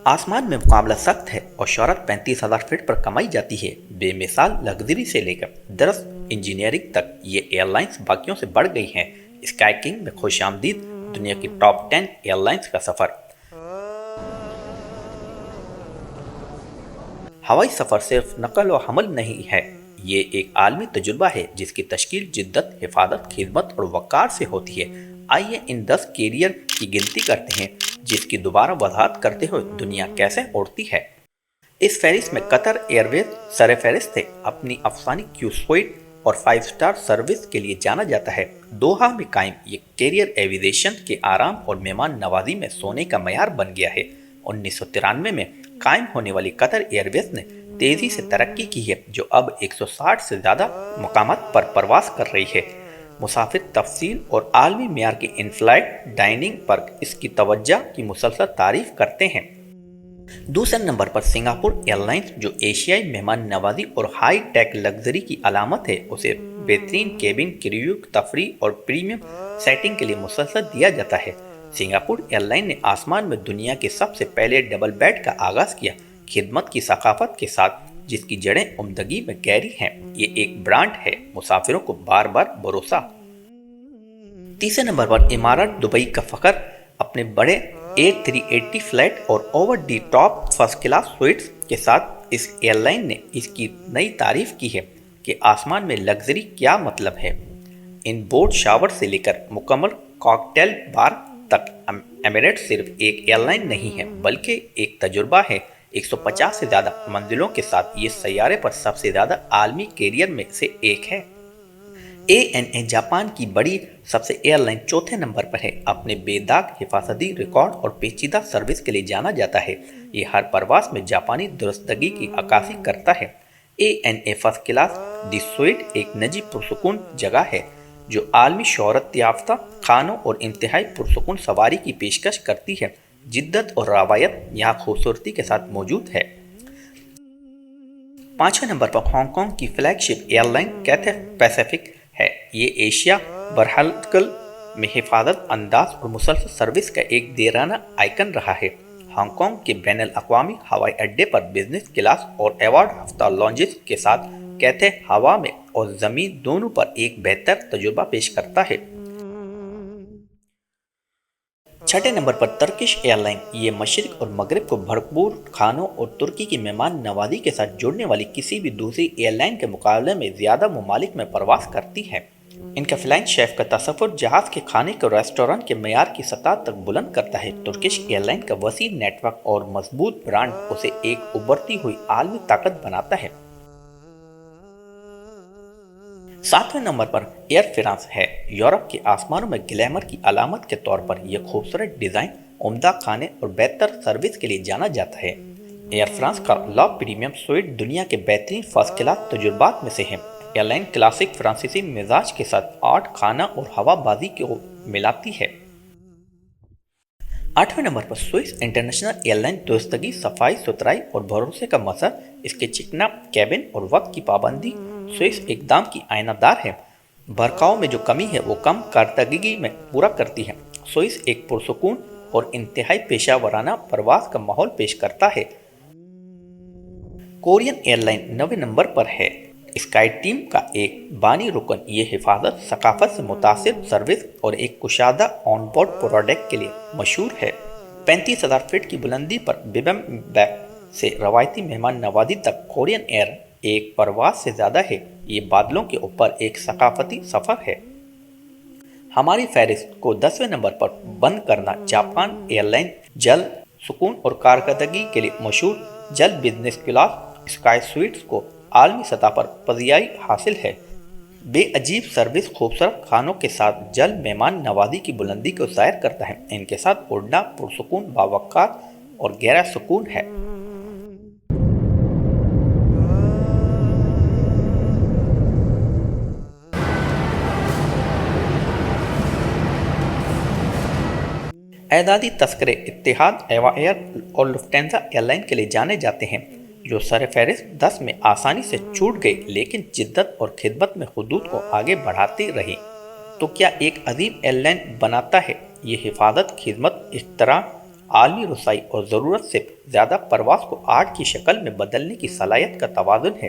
आसमान में मुकाबला सख्त है और शोहरत 35,000 फीट पर कमाई जाती है। बेमिसाल लग्जरी से लेकर दरस इंजीनियरिंग तक ये एयरलाइंस बाकियों से बढ़ गई हैं। स्काई किंग में खुशामदीद दुनिया की टॉप 10 एयरलाइंस का सफर। हवाई सफर सिर्फ नकल व हमल नहीं है, ये एक आलमी तजुर्बा है जिसकी तश्कील जिद्दत, हिफाजत, खिदमत और वक़ार से होती है। आइए इन 10 कैरियर की गिनती करते हैं जिसकी दोबारा वजाहत करते हुए दुनिया कैसे उड़ती है। इस फहरिस्त में कतर एयरवेज सर फहरिस्त थे। अपनी अफसानी क्यू स्वीट और 5 स्टार सर्विस के लिए जाना जाता है। दोहा में कायम ये कैरियर एविएशन के आराम और मेहमान नवाजी में सोने का मयार बन गया है। 1993 में कायम होने वाली कतर एयरवेज ने तेजी से तरक्की की है, जो अब 160 से ज़्यादा मकामात पर परवास कर रही है। मुसाफिर तफसील और आलमी मेयार की इन फ्लाइट डाइनिंग पर इसकी तवज्जो की मुसलसल तारीफ करते हैं। दूसरे नंबर पर सिंगापुर एयरलाइंस, जो एशियाई मेहमान नवाजी और हाई टेक लग्जरी की अलामत है। उसे बेहतरीन केबिन, क्रू, तफरीह और प्रीमियम सेटिंग के लिए मुसलसल दिया जाता है। सिंगापुर एयरलाइन ने आसमान में दुनिया के सबसे पहले डबल बेड का आगाज़ किया, खिदमत की सकाफत के साथ जिसकी जड़ें उम्दगी में गहरी हैं। ये एक ब्रांड है, मुसाफिरों को बार बार भरोसा। तीसरे नंबर पर इमारत दुबई का फखर अपने बड़े A380 फ्लाइट और over the top first class sweets के साथ इस एयरलाइन ने इसकी नई तारीफ की है कि आसमान में लग्जरी क्या मतलब है। इन बोर्ड शावर से लेकर मुकम्मल कॉकटेल बार तक एमिरेट्स सिर्फ एक एयरलाइन नहीं है बल्कि एक तजुर्बा है। 150 से ज़्यादा मंजिलों के साथ ये सैयारे पर सबसे ज़्यादा आलमी कैरियर में से एक है। ANA जापान की बड़ी सबसे एयरलाइन चौथे नंबर पर है। अपने बेदाग हिफाजती रिकॉर्ड और पेचीदा सर्विस के लिए जाना जाता है। ये हर परवास में जापानी दुरुस्तगी की अक्कासी करता है। ANA फर्स्ट क्लास दी स्वीट एक निजी पुरसुकून जगह है जो आलमी शोहरत याफ्ता खानों और इंतहाई पुरसुकून सवारी की पेशकश करती है। जिद्दत और रवायत यहाँ खूबसूरती के साथ मौजूद है। पांचवें नंबर पर हांगकांग की फ्लैगशिप एयरलाइन कैथे पैसिफिक है। ये एशिया बरहलकल में हिफाजत अंदाज और मुसलसल सर्विस का एक देराना आइकन रहा है। हांगकांग के बैनुल अक़वामी हवाई अड्डे पर बिजनेस क्लास और अवार्ड हफ्ता लॉन्जेस के साथ कैथे हवा में और ज़मीन दोनों पर एक बेहतर तजुर्बा पेश करता है। छठे नंबर पर तुर्किश एयरलाइन, ये मशरिक और मगरिब को भरपूर खानों और तुर्की की मेहमान नवाजी के साथ जोड़ने वाली किसी भी दूसरी एयरलाइन के मुकाबले में ज़्यादा ममालिक में परवास करती है। इनका फ्लाइंग शेफ का तसव्वुर जहाज़ के खाने को रेस्टोरेंट के मेयार की सतह तक बुलंद करता है। तुर्किश एयरलाइन का वसी नेटवर्क और मजबूत ब्रांड उसे एक उभरती हुई आलमी ताकत बनाता है। सातवें नंबर पर एयर फ्रांस है। यूरोप के आसमानों में ग्लैमर की अलामत के तौर पर यह खूबसूरत डिज़ाइन, उम्दा खाने और बेहतर सर्विस के लिए जाना जाता है। एयर फ्रांस का ला प्रीमियम स्वीट दुनिया के बेहतरीन फर्स्ट क्लास तजुर्बात में से है। एयरलाइन क्लासिक फ्रांसीसी मिजाज के साथ आर्ट, खाना और हवाबाजी को मिलाती है। आठवें नंबर पर स्विस इंटरनेशनल एयरलाइन दुरुस्तगी, सफाई सुथराई और भरोसे का मसर, इसके चिकना कैबिन और वक्त की पाबंदी स्विस इकदाम की आयनादार है। बरखाओं में जो कमी है वो कम कारदगी में पूरा करती है। स्विस एक पुरसुकून और इंतहाई पेशा वराना प्रवास का माहौल पेश करता है। कोरियन एयरलाइन 9वें नंबर पर है। स्काई टीम का एक बानी रुकन, ये हिफाजत, सकाफत से मुतासिर सर्विस और एक कुशादा ऑन बोर्ड प्रोडक्ट के लिए मशहूर है। 35,000 फीट की बुलंदी पर बिबिम्बैप से रवायती मेहमान नवाजी तक कोरियन एयर एक परवास से ज़्यादा है। ये बादलों के ऊपर एक सकाफती सफ़र है। हमारी फहरिस्त को 10वें नंबर पर बंद करना जापान एयरलाइन जल, सुकून और कारकर्दगी के लिए मशहूर जल बिजनेस क्लास स्काई स्वीट्स को आलमी सतह पर पजियाई हासिल है। बेअजीब सर्विस, खूबसूरत खानों के साथ जल मेहमान नवाजी की बुलंदी को ज़ाहिर करता है। इनके साथ उड़ना पुरसुकून, बावक़ार और गहरा सुकून है। एदादी तस्करे इत्तेहाद एयर और लुफ्तांसा एयरलाइन के लिए जाने जाते हैं, जो सरफहरिस्त 10 में आसानी से छूट गई लेकिन जिद्दत और खिदमत में हुदूद को आगे बढ़ाती रही। तो क्या एक अजीम एयरलाइन बनाता है ये हिफाजत, खिदमत, इख्तराम عالمی رسائی اور ضرورت سے زیادہ پرواز کو آرٹ کی شکل میں بدلنے کی صلاحیت کا توازن ہے۔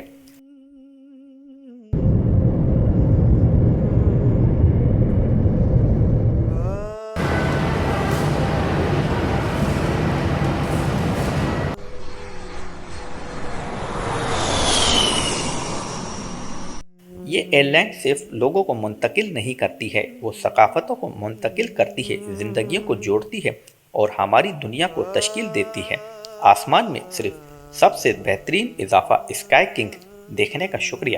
یہ ایئر لائن صرف لوگوں کو منتقل نہیں کرتی ہے، وہ ثقافتوں کو منتقل کرتی ہے، زندگیوں کو جوڑتی ہے اور ہماری دنیا کو تشکیل دیتی ہے۔ آسمان میں صرف سب سے بہترین اضافہ اسکائی کنگ دیکھنے کا شکریہ۔